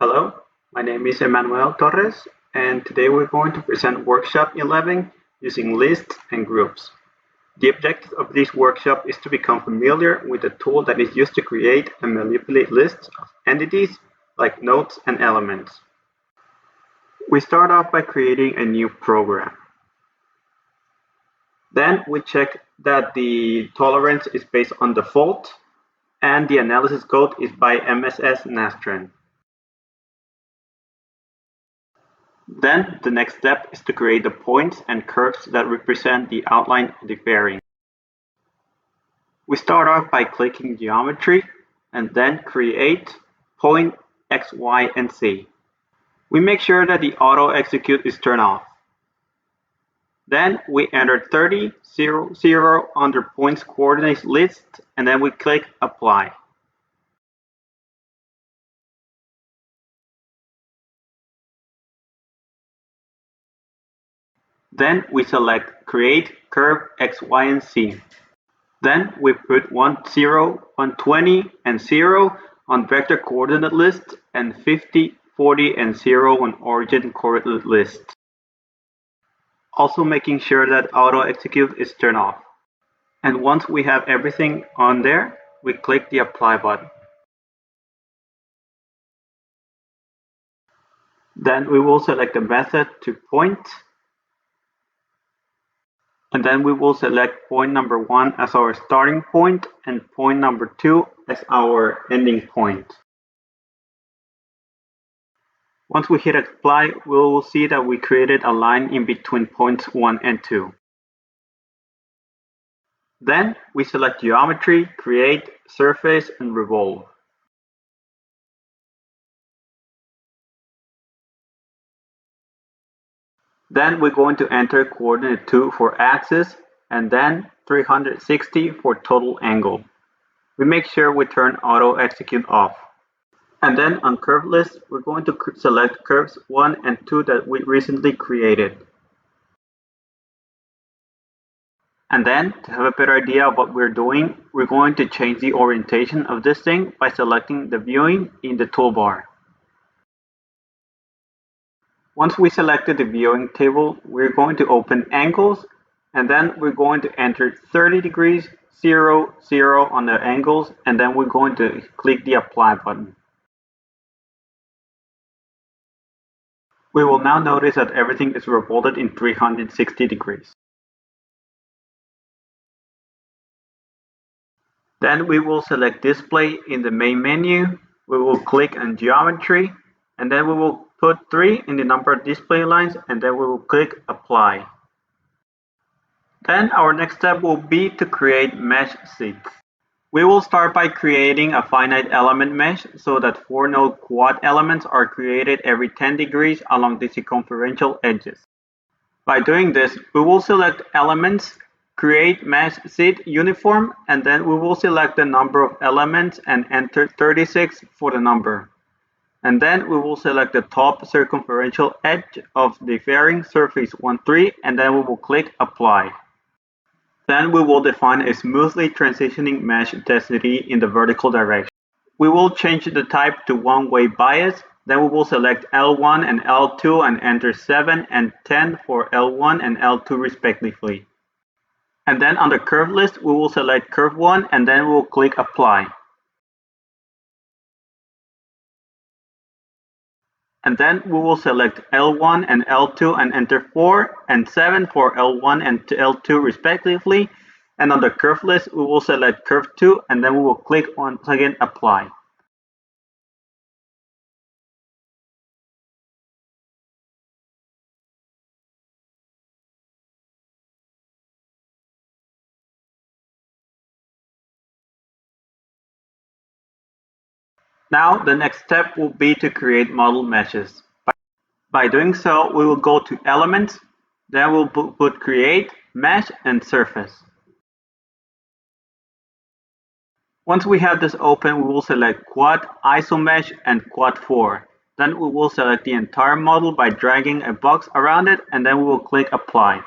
Hello, my name is Emmanuel Torres, and today we're going to present workshop 11 using lists and groups. The objective of this workshop is to become familiar with the tool that is used to create and manipulate lists of entities like nodes and elements. We start off by creating a new program. Then we check that the tolerance is based on default and the analysis code is by MSS Nastran. Then the next step is to create the points and curves that represent the outline of the fairing. We start off by clicking Geometry and then create point X, Y, and Z. We make sure that the auto execute is turned off. Then we enter 30, 0, 0 under points coordinates list and then we click Apply. Then we select Create Curve X, Y, and Z. Then we put 1, 0, 120, and 0 on vector coordinate list and 50, 40, and 0 on origin coordinate list. Also making sure that auto execute is turned off. And once we have everything on there, we click the Apply button. Then we will select the method to point. And then we will select point number 1 as our starting point and point number 2 as our ending point. Once we hit Apply, we will see that we created a line in between points 1 and 2. Then we select Geometry, Create, Surface, and Revolve. Then we're going to enter coordinate 2 for axis and then 360 for total angle. We make sure we turn auto execute off. And then on curve list, we're going to select curves 1 and 2 that we recently created. And then, to have a better idea of what we're doing, we're going to change the orientation of this thing by selecting the viewing in the toolbar. Once we selected the viewing table, we're going to open angles, and then we're going to enter 30 degrees, 0, 0 on the angles, and then we're going to click the Apply button. We will now notice that everything is revolved in 360 degrees. Then we will select Display in the main menu. We will click on Geometry, and then we will put 3 in the number of display lines, and then we will click Apply. Then our next step will be to create mesh seats. We will start by creating a finite element mesh so that 4 node quad elements are created every 10 degrees along the circumferential edges. By doing this, we will select Elements, Create Mesh Seat Uniform, and then we will select the number of elements and enter 36 for the number. And then we will select the top circumferential edge of the fairing surface 1,3, and then we will click Apply. Then we will define a smoothly transitioning mesh density in the vertical direction. We will change the type to one-way bias. Then we will select L1 and L2 and enter 7 and 10 for L1 and L2 respectively. And then on the curve list, we will select curve 1 and then we will click Apply. And then we will select L1 and L2 and enter 4 and 7 for L1 and L2 respectively. And on the curve list, we will select curve 2 and then we will click once again Apply. Now the next step will be to create model meshes. By doing so, we will go to Elements, then we'll put Create, Mesh, and Surface. Once we have this open, we will select Quad, Isomesh, and Quad 4. Then we will select the entire model by dragging a box around it, and then we will click Apply.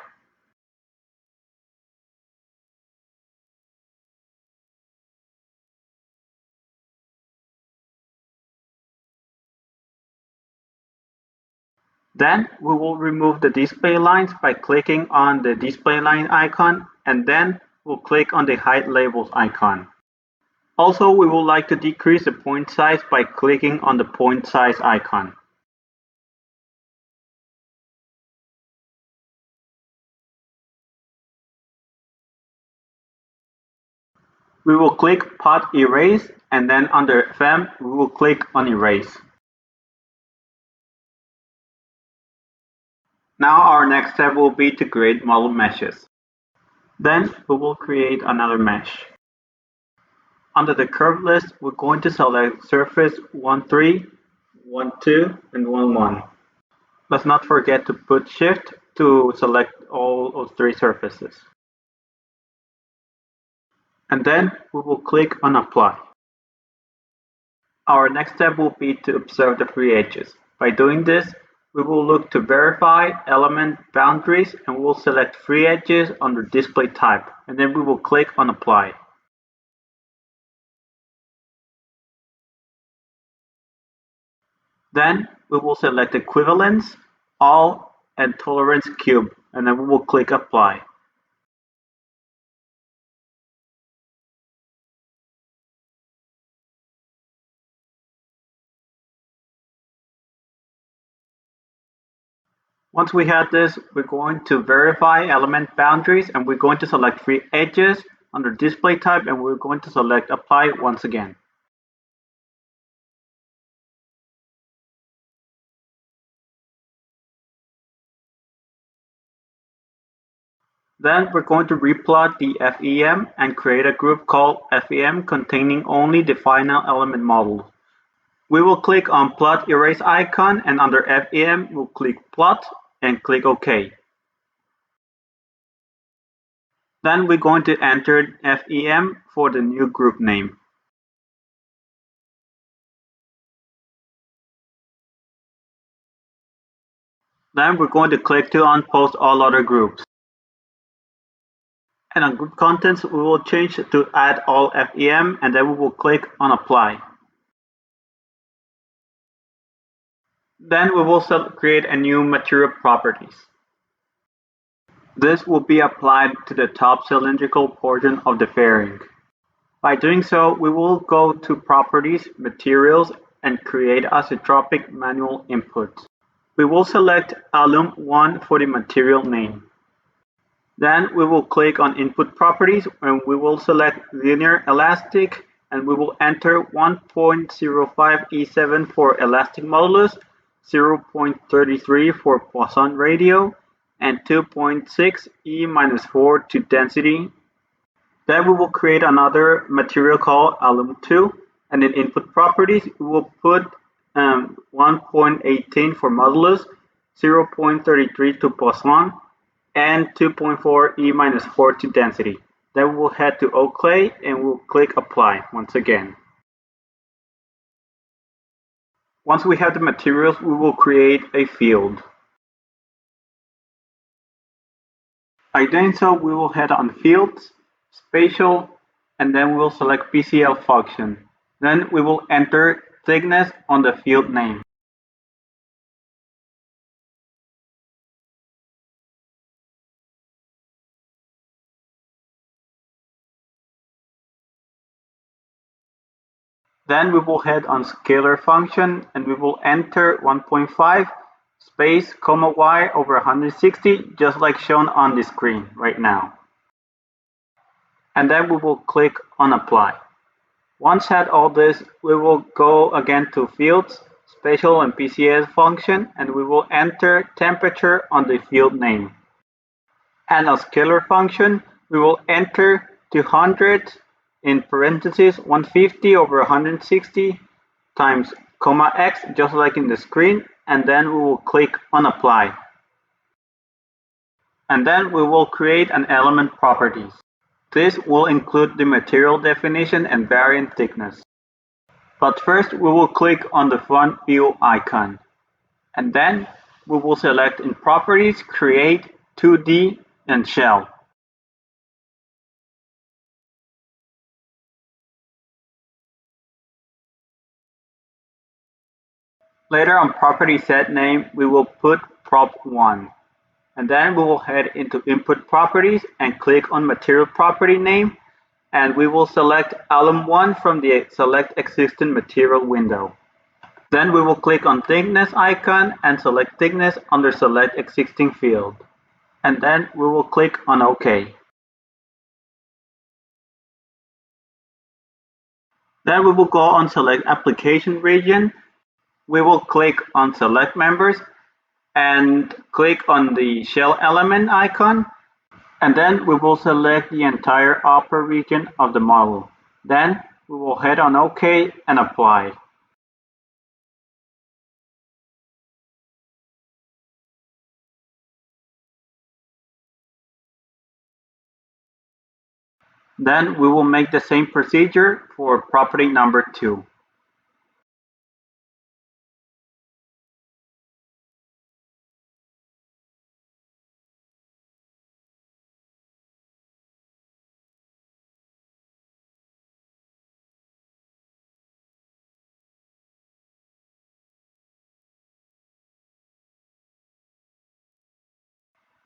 Then we will remove the display lines by clicking on the display line icon, and then we'll click on the hide labels icon. Also, we would like to decrease the point size by clicking on the point size icon. We will click Path Erase, and then under FM we will click on Erase. Now our next step will be to create model meshes. Then we will create another mesh. Under the curve list, we're going to select surface 1, 3, 1, 2, and 1, 1. Let's not forget to put Shift to select all of 3 surfaces. And then we will click on Apply. Our next step will be to observe the free edges. By doing this, we will look to verify element boundaries, and we will select free edges under display type, and then we will click on Apply. Then we will select Equivalence, All, and Tolerance Cube, and then we will click Apply. Once we have this, we're going to verify element boundaries, and we're going to select free edges under display type, and we're going to select Apply once again. Then we're going to replot the FEM and create a group called FEM containing only the final element model. We will click on Plot Erase icon, and under FEM we'll click Plot and click OK. Then we're going to enter FEM for the new group name. Then we're going to click to unpost all other groups. And on group contents, we will change to add all FEM, and then we will click on Apply. Then we will create a new material properties. This will be applied to the top cylindrical portion of the fairing. By doing so, we will go to Properties, Materials, and create isotropic manual input. We will select Alum1 for the material name. Then we will click on Input Properties, and we will select Linear Elastic, and we will enter 1.05 E7 for elastic modulus, 0.33 for Poisson ratio, and 2.6 E-4 to density. Then we will create another material called Alum2, and in Input Properties we will put 1.18 for modulus, 0.33 to Poisson, and 2.4 E-4 to density. Then we will head to OK, and we'll click Apply once again. Once we have the materials, we will create a field. By doing so, we will head on Fields, Spatial, and then we will select PCL function. Then we will enter thickness on the field name. Then we will head on scalar function, and we will enter 1.5 space comma y over 160, just like shown on the screen right now. And then we will click on Apply. Once had all this, we will go again to Fields, Spatial, and PCS function, and we will enter temperature on the field name. And a scalar function, we will enter 200 in parentheses 150 over 160 times comma x, just like in the screen, and then we will click on Apply. And then we will create an element properties. This will include the material definition and variant thickness. But first we will click on the front view icon. And then we will select in Properties, Create, 2D, and Shell. Later on property set name, we will put prop1. And then we will head into input properties and click on material property name. And we will select alum1 from the select existing material window. Then we will click on thickness icon and select thickness under select existing field. And then we will click on OK. Then we will go on select application region. We will click on select members and click on the shell element icon. And then we will select the entire upper region of the model. Then we will head on OK and apply. Then we will make the same procedure for property number 2.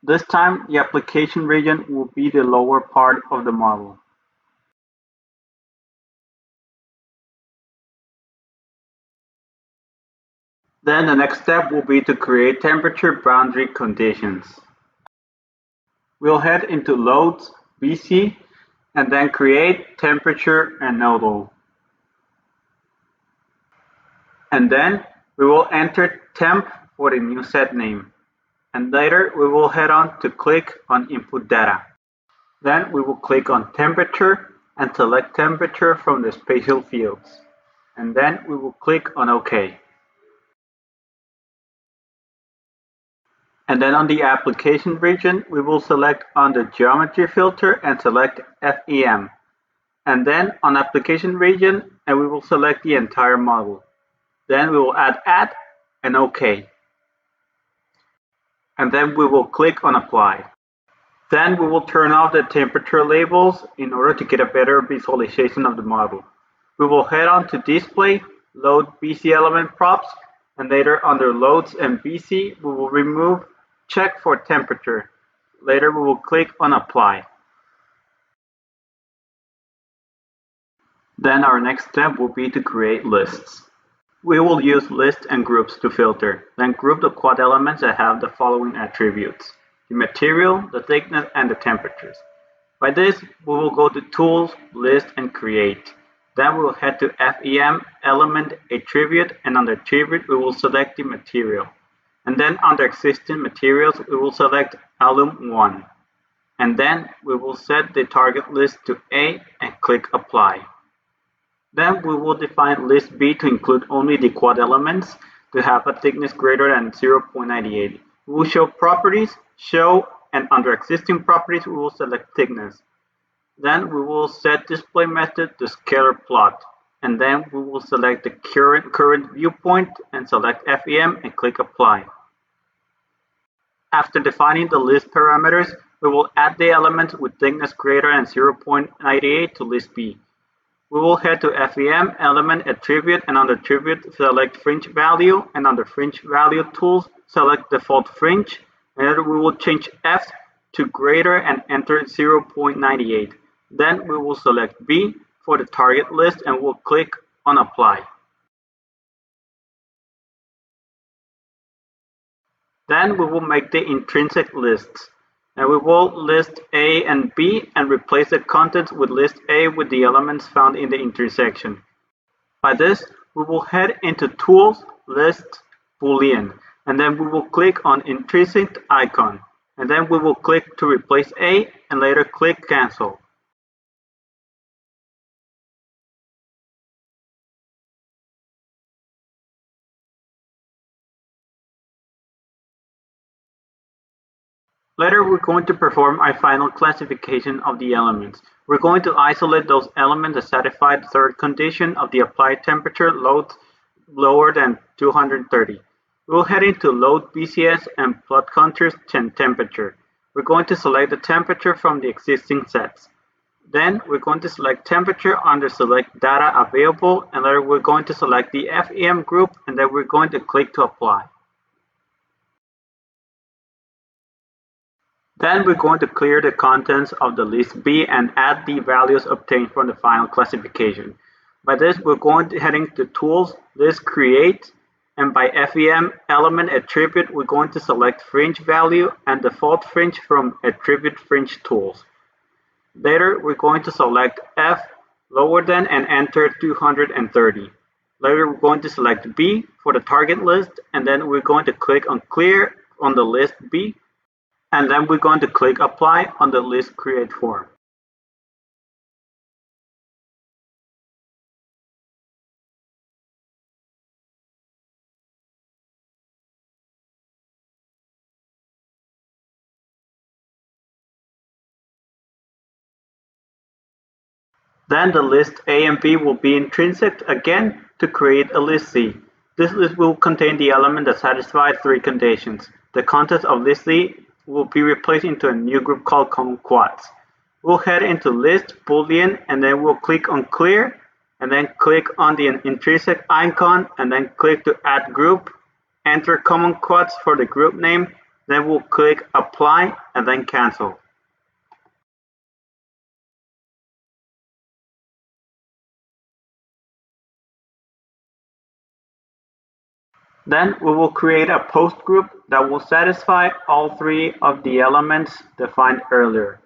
This time the application region will be the lower part of the model. Then the next step will be to create temperature boundary conditions. We'll head into loads, BC, and then create temperature and nodal. And then we will enter temp for the new set name. And later we will head on to click on input data. Then we will click on temperature and select temperature from the spatial fields. And then we will click on OK. And then on the application region, we will select on the geometry filter and select FEM. And then on application region, and we will select the entire model. Then we will add and OK. And then we will click on apply. Then we will turn off the temperature labels in order to get a better visualization of the model. We will head on to display, load BC element props, and later under loads and BC, we will remove check for temperature. Later we will click on apply. Then our next step will be to create lists. We will use lists and groups to filter, then group the quad elements that have the following attributes: the material, the thickness, and the temperatures. By this, we will go to Tools, List, and Create. Then we will head to FEM, Element, Attribute, and under Attribute, we will select the material. And then under Existing Materials, we will select Alum1. And then we will set the target list to A and click Apply. Then we will define list B to include only the quad elements to have a thickness greater than 0.98. We will show properties, show, and under existing properties, we will select thickness. Then we will set display method to scalar plot. And then we will select the current viewpoint and select FEM and click Apply. After defining the list parameters, we will add the elements with thickness greater than 0.98 to list B. We will head to FEM, Element, Attribute, and under Attribute, select Fringe Value, and under Fringe Value Tools, select Default Fringe, and then we will change F to greater and enter 0.98. Then we will select B for the target list and we'll click on Apply. Then we will make the intrinsic lists. And we will list A and B and replace the contents with list A with the elements found in the intersection. By this, we will head into Tools, List, Boolean, and then we will click on Intrinsic icon. And then we will click to replace A and later click Cancel. Later, we're going to perform our final classification of the elements. We're going to isolate those elements that satisfy the third condition of the applied temperature loads lower than 230. We'll head into Load BCS and plot contours and temperature. We're going to select the temperature from the existing sets. Then we're going to select temperature under select data available, and then we're going to select the FEM group, and then we're going to click to apply. Then we're going to clear the contents of the list B and add the values obtained from the final classification. By this, we're going to heading to Tools, List Create, and by FEM element attribute, we're going to select fringe value and default fringe from attribute fringe tools. Later, we're going to select F lower than and enter 230. Later, we're going to select B for the target list, and then we're going to click on Clear on the list B, and then we're going to click Apply on the list Create form. Then the list A and B will be intrinsic again to create a list C. This list will contain the element that satisfies three conditions. The contents of list C will be replaced into a new group called common quads. We'll head into list boolean, and then we'll click on clear, and then click on the intrinsic icon, and then click to add group, enter common quads for the group name, then we'll click apply and then cancel. Then we will create a post group that will satisfy all three of the elements defined earlier.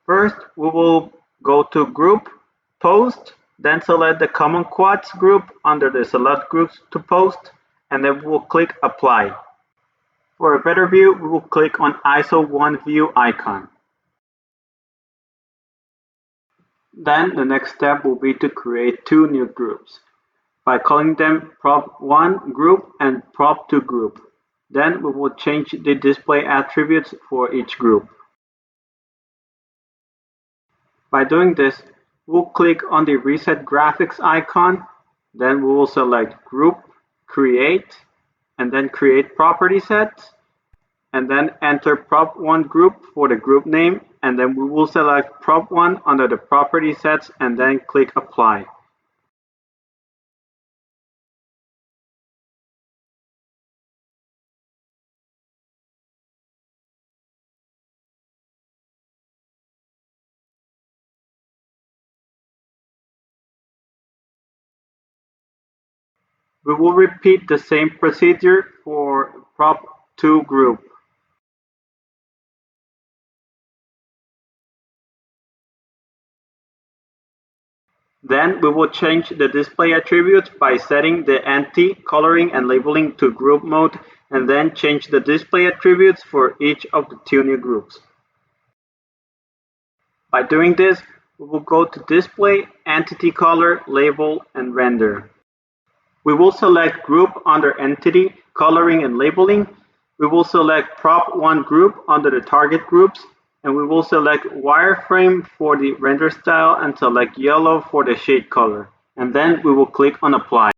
First, we will go to Group, Post, then select the Common Quads group under the Select Groups to Post, and then we will click Apply. For a better view, we will click on ISO 1 View icon. Then the next step will be to create two new groups by calling them prop1 group and prop2 group. Then we will change the display attributes for each group. By doing this, we'll click on the Reset Graphics icon, then we will select Group, Create, and then Create Property Sets, and then enter prop1 group for the group name, and then we will select prop1 under the Property Sets and then click Apply. We will repeat the same procedure for prop2 group. Then we will change the display attributes by setting the anti-coloring and labeling to group mode, and then change the display attributes for each of the two new groups. By doing this, we will go to Display, Entity Color, Label, and Render. We will select Group under Entity, Coloring, and Labeling. We will select Prop1 Group under the Target Groups, and we will select Wireframe for the render style and select Yellow for the shade color. And then we will click on Apply.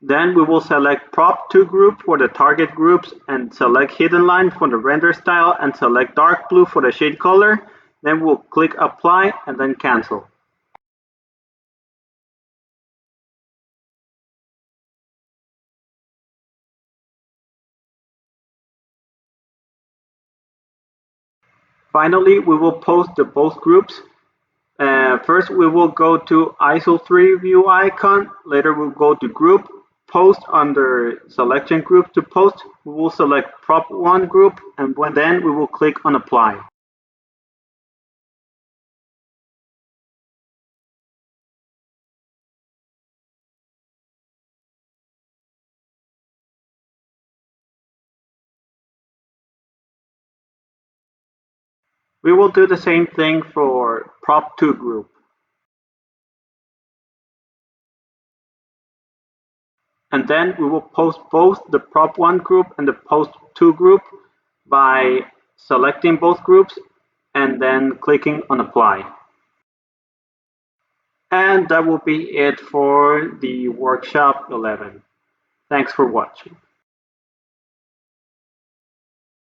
Then we will select Prop2 Group for the target groups and select Hidden Line for the render style and select Dark Blue for the shade color. Then we'll click Apply and then Cancel. Finally, we will post the both groups. First, we will go to ISO 3 view icon. Later, we'll go to Group, Post under Selection Group to post. We will select Prop1 group, and then we will click on Apply. We will do the same thing for Prop2 group. And then we will post both the Prop1 group and the Post2 group by selecting both groups and then clicking on Apply. And that will be it for the workshop 11. Thanks for watching.